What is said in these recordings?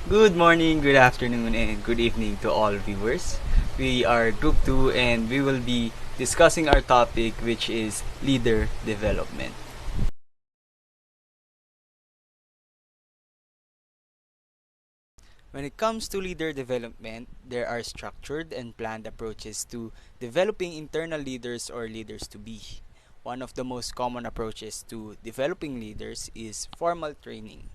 Good morning, good afternoon, and good evening to all viewers. We are Group 2 and we will be discussing our topic, which is leader development. When it comes to leader development, there are structured and planned approaches to developing internal leaders or leaders to be. One of the most common approaches to developing leaders is formal training,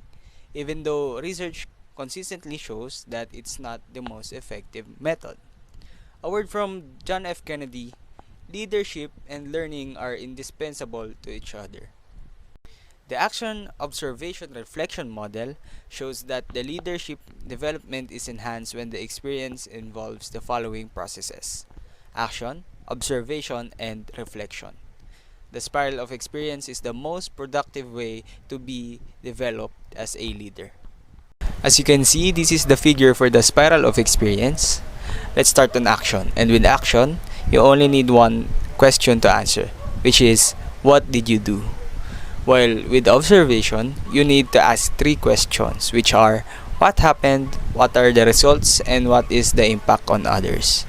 even though research consistently shows that it's not the most effective method. A word from John F. Kennedy: leadership and learning are indispensable to each other. The action observation reflection model shows that the leadership development is enhanced when the experience involves the following processes: action, observation, and reflection. The spiral of experience is the most productive way to be developed as a leader. As you can see, this is the figure for the spiral of experience. Let's start on action. And with action, you only need one question to answer, which is, what did you do? While with observation, you need to ask three questions, which are, what happened, what are the results, and what is the impact on others.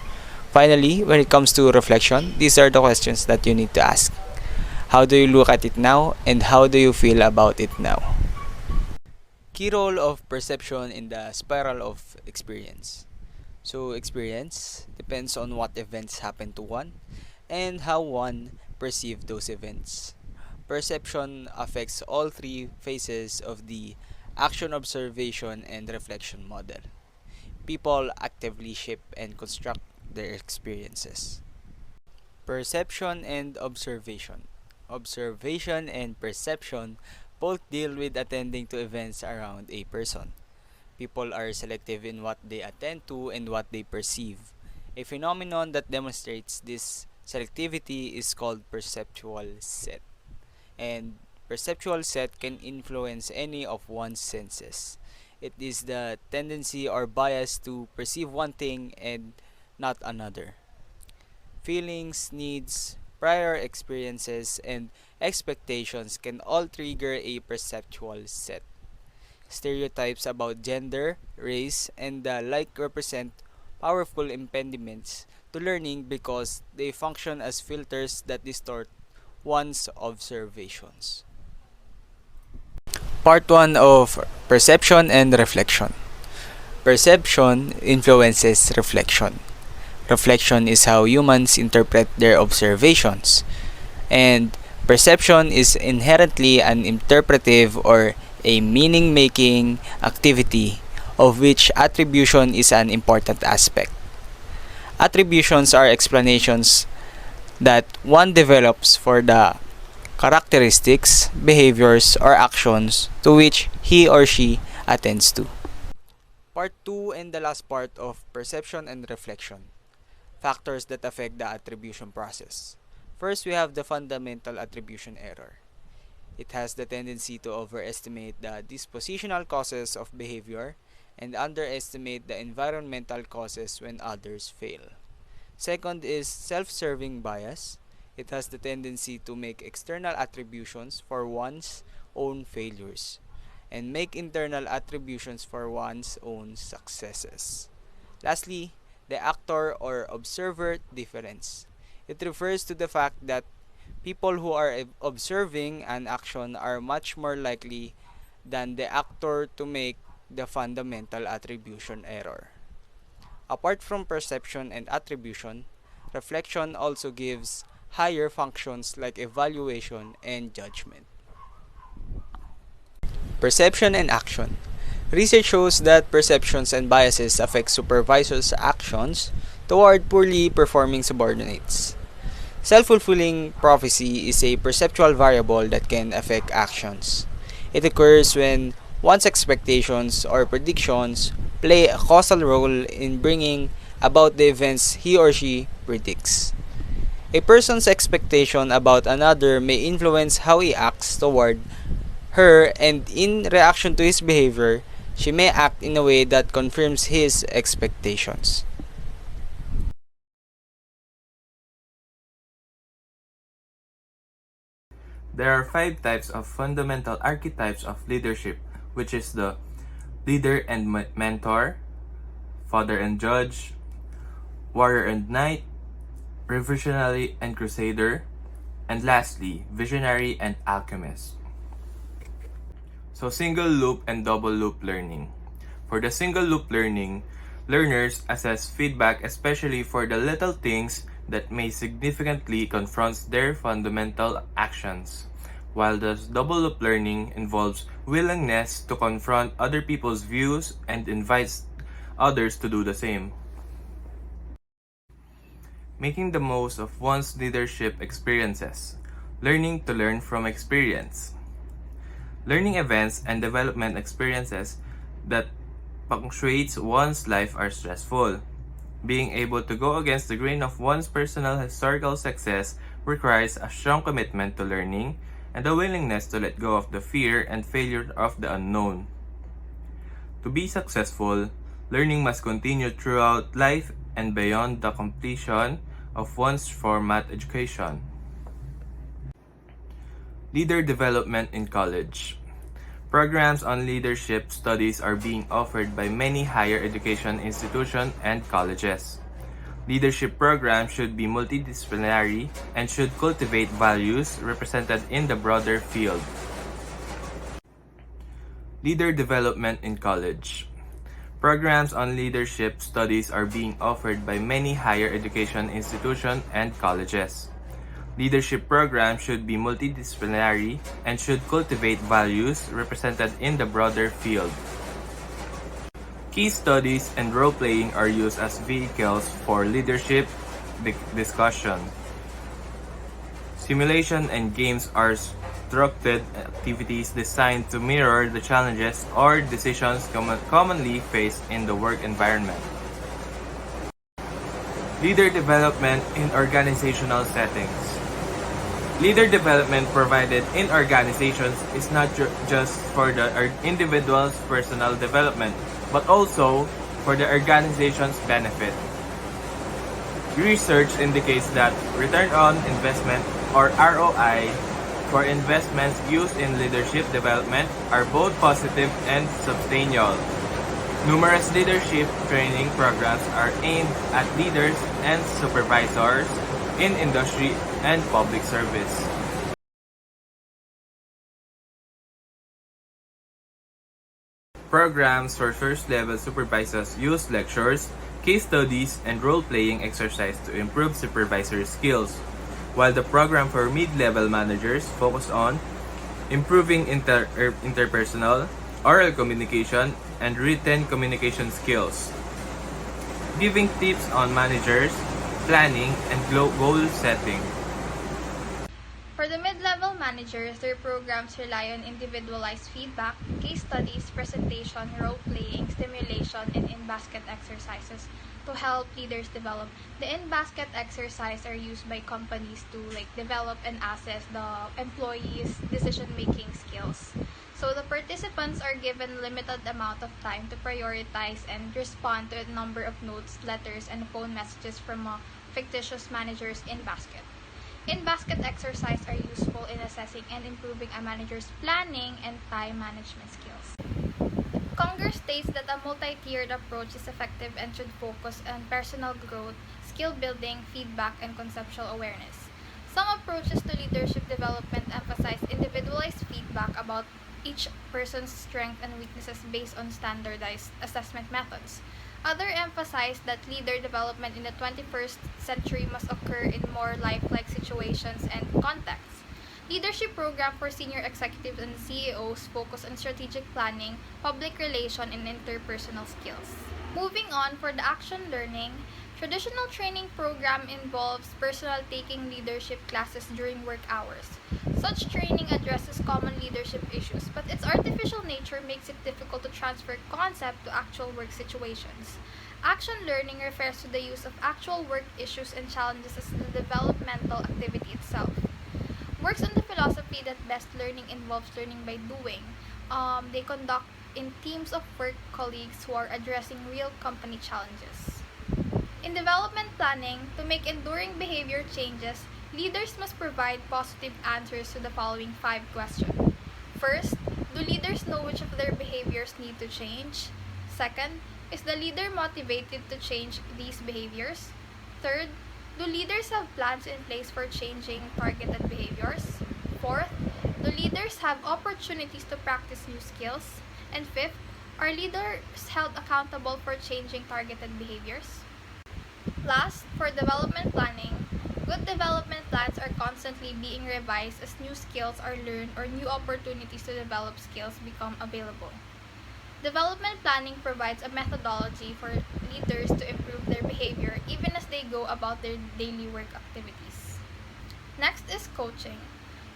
Finally, when it comes to reflection, these are the questions that you need to ask. How do you look at it now, and how do you feel about it now? Key role of perception in the spiral of experience. So, experience depends on what events happen to one and how one perceives those events. Perception affects all three phases of the action, observation, and reflection model. People actively shape and construct their experiences. Perception and observation. Observation and perception both deal with attending to events around a person. People are selective in what they attend to and what they perceive. A phenomenon that demonstrates this selectivity is called perceptual set. And perceptual set can influence any of one's senses. It is the tendency or bias to perceive one thing and not another. Feelings, needs, prior experiences, and expectations can all trigger a perceptual set. Stereotypes about gender, race, and the like represent powerful impediments to learning because they function as filters that distort one's observations. Part 1 of Perception and Reflection. Perception influences reflection. Reflection is how humans interpret their observations, and perception is inherently an interpretive or a meaning making activity of which attribution is an important aspect. Attributions are explanations that one develops for the characteristics, behaviors, or actions to which he or she attends to. Part 2 and the last part of Perception and Reflection: factors that affect the attribution process. First, we have the fundamental attribution error. It has the tendency to overestimate the dispositional causes of behavior and underestimate the environmental causes when others fail. Second is self-serving bias. It has the tendency to make external attributions for one's own failures and make internal attributions for one's own successes. Lastly, the actor or observer difference. It refers to the fact that people who are observing an action are much more likely than the actor to make the fundamental attribution error. Apart from perception and attribution, reflection also gives higher functions like evaluation and judgment. Perception and action. Research shows that perceptions and biases affect supervisors' actions toward poorly performing subordinates. Self-fulfilling prophecy is a perceptual variable that can affect actions. It occurs when one's expectations or predictions play a causal role in bringing about the events he or she predicts. A person's expectation about another may influence how he acts toward her, and in reaction to his behavior, she may act in a way that confirms his expectations. There are five types of fundamental archetypes of leadership, which is the leader and mentor, father and judge, warrior and knight, revolutionary and crusader, and lastly, visionary and alchemist. So single loop and double loop learning. For the single loop learning, learners assess feedback especially for the little things that may significantly confront their fundamental actions, while the double loop learning involves willingness to confront other people's views and invites others to do the same. Making the most of one's leadership experiences. Learning to learn from experience. Learning events and development experiences that punctuates one's life are stressful. Being able to go against the grain of one's personal historical success requires a strong commitment to learning and a willingness to let go of the fear and failure of the unknown. To be successful, learning must continue throughout life and beyond the completion of one's formal education. Leader development in college. Programs on leadership studies are being offered by many higher education institutions and colleges. Leadership programs should be multidisciplinary and should cultivate values represented in the broader field. Leader development in college. Programs on leadership studies are being offered by many higher education institutions and colleges. Leadership programs should be multidisciplinary and should cultivate values represented in the broader field. Case studies and role-playing are used as vehicles for leadership discussion. Simulation and games are structured activities designed to mirror the challenges or decisions commonly faced in the work environment. Leader development in organizational settings. Leader development provided in organizations is not just for the individual's personal development, but also for the organization's benefit. Research indicates that return on investment or ROI for investments used in leadership development are both positive and substantial. Numerous leadership training programs are aimed at leaders and supervisors in industry and public service. Programs for first-level supervisors use lectures, case studies, and role-playing exercise to improve supervisory skills, while the program for mid-level managers focus on improving interpersonal, oral communication, and written communication skills, giving tips on managers, planning, and goal setting. For the mid-level managers, their programs rely on individualized feedback, case studies, presentation, role-playing, stimulation, and in-basket exercises to help leaders develop. The in-basket exercise are used by companies to develop and assess the employees' decision-making skills. So the participants are given limited amount of time to prioritize and respond to a number of notes, letters, and phone messages from fictitious managers in basket. In-basket exercises are useful in assessing and improving a manager's planning and time management skills. Conger states that a multi-tiered approach is effective and should focus on personal growth, skill building, feedback, and conceptual awareness. Some approaches to leadership development emphasize individualized feedback about each person's strengths and weaknesses based on standardized assessment methods. Others emphasize that leader development in the 21st century must occur in more lifelike situations and contexts. Leadership program for senior executives and CEOs focus on strategic planning, public relation, and interpersonal skills. Moving on, for the action learning, traditional training program involves personnel taking leadership classes during work hours. Such training addresses common leadership issues, but its artificial nature makes it difficult to transfer concept to actual work situations. Action learning refers to the use of actual work issues and challenges as the developmental activity itself. Works on the philosophy that best learning involves learning by doing. They conduct in teams of work colleagues who are addressing real company challenges. In development planning, to make enduring behavior changes, leaders must provide positive answers to the following 5 questions. First, Do leaders know which of their behaviors need to change? Second, is the leader motivated to change these behaviors? Third, do leaders have plans in place for changing targeted behaviors? Fourth, do leaders have opportunities to practice new skills? And fifth, are leaders held accountable for changing targeted behaviors? Last, for development planning, good development plans are constantly being revised as new skills are learned or new opportunities to develop skills become available. Development planning provides a methodology for leaders to improve their behavior even as they go about their daily work activities. Next is coaching.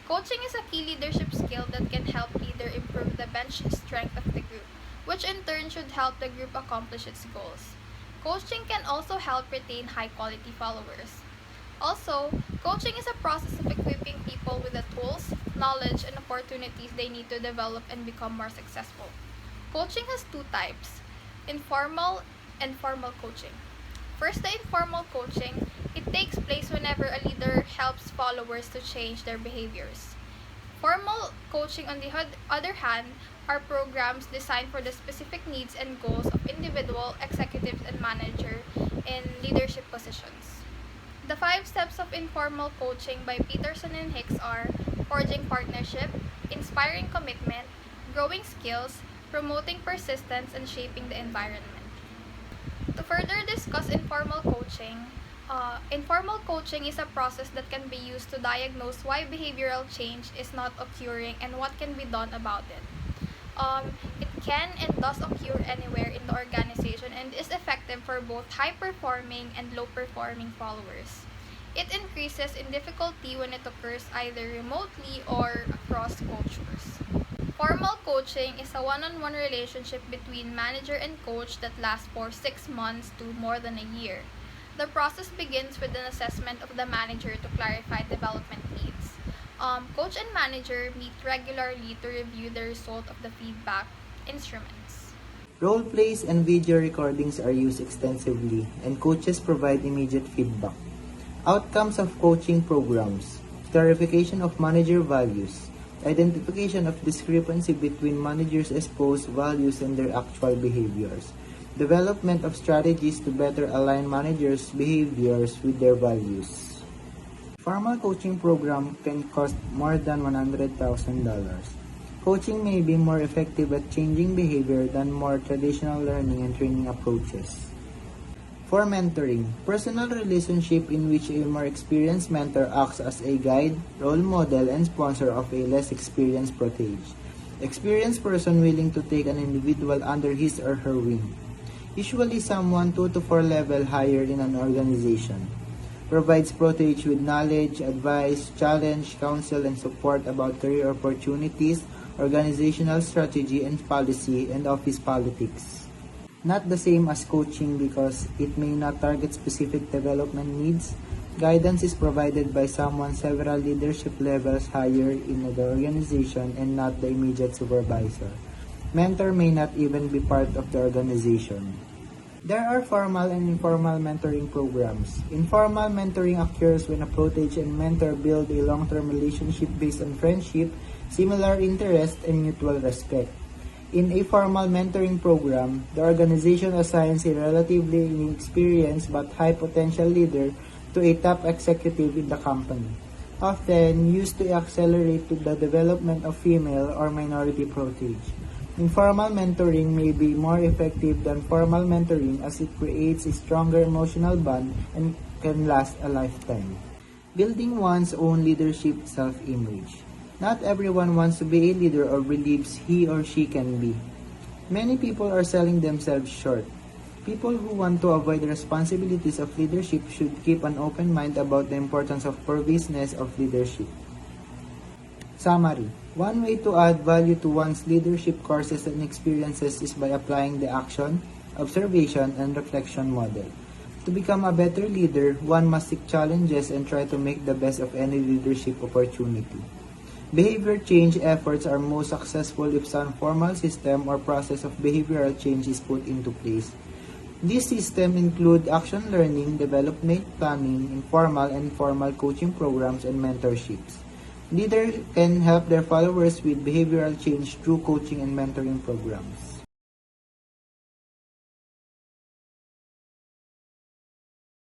Coaching is a key leadership skill that can help leader improve the bench strength of the group, which in turn should help the group accomplish its goals. Coaching can also help retain high-quality followers. Also, coaching is a process of equipping people with the tools, knowledge, and opportunities they need to develop and become more successful. Coaching has two types, informal and formal coaching. First, the informal coaching. It takes place whenever a leader helps followers to change their behaviors. Formal coaching, on the other hand, are programs designed for the specific needs and goals of individual executives and managers in leadership positions. The 5 steps of informal coaching by Peterson and Hicks are forging partnership, inspiring commitment, growing skills, promoting persistence, and shaping the environment. To further discuss informal coaching is a process that can be used to diagnose why behavioral change is not occurring and what can be done about it. It can and does occur anywhere in the organization and is effective for both high-performing and low-performing followers. It increases in difficulty when it occurs either remotely or across cultures. Formal coaching is a one-on-one relationship between manager and coach that lasts for 6 months to more than a year. The process begins with an assessment of the manager to clarify development needs. Coach and manager meet regularly to review the result of the feedback instruments. Role plays and video recordings are used extensively, and coaches provide immediate feedback. Outcomes of coaching programs: clarification of manager values, identification of discrepancy between managers' exposed values and their actual behaviors, development of strategies to better align managers' behaviors with their values. Formal coaching program can cost more than $100,000. Coaching may be more effective at changing behavior than more traditional learning and training approaches. For mentoring, personal relationship in which a more experienced mentor acts as a guide, role model, and sponsor of a less experienced protege. Experienced person willing to take an individual under his or her wing. Usually someone 2 to 4 level higher in an organization. Provides protege with knowledge, advice, challenge, counsel, and support about career opportunities, organizational strategy and policy, and office politics. Not the same as coaching because it may not target specific development needs. Guidance is provided by someone several leadership levels higher in the organization and not the immediate supervisor. Mentor may not even be part of the organization. There are formal and informal mentoring programs. Informal mentoring occurs when a protege and mentor build a long-term relationship based on friendship, similar interest, and mutual respect. In a formal mentoring program, the organization assigns a relatively inexperienced but high-potential leader to a top executive in the company, often used to accelerate the development of female or minority protege. Informal mentoring may be more effective than formal mentoring as it creates a stronger emotional bond and can last a lifetime. Building one's own leadership self-image. Not everyone wants to be a leader or believes he or she can be. Many people are selling themselves short. People who want to avoid the responsibilities of leadership should keep an open mind about the importance of pervasiveness of leadership. Summary. One way to add value to one's leadership courses and experiences is by applying the action, observation, and reflection model. To become a better leader, one must seek challenges and try to make the best of any leadership opportunity. Behavior change efforts are most successful if some formal system or process of behavioral change is put into place. These systems include action learning, development planning, informal and formal coaching programs, and mentorships. Leaders can help their followers with behavioral change through coaching and mentoring programs.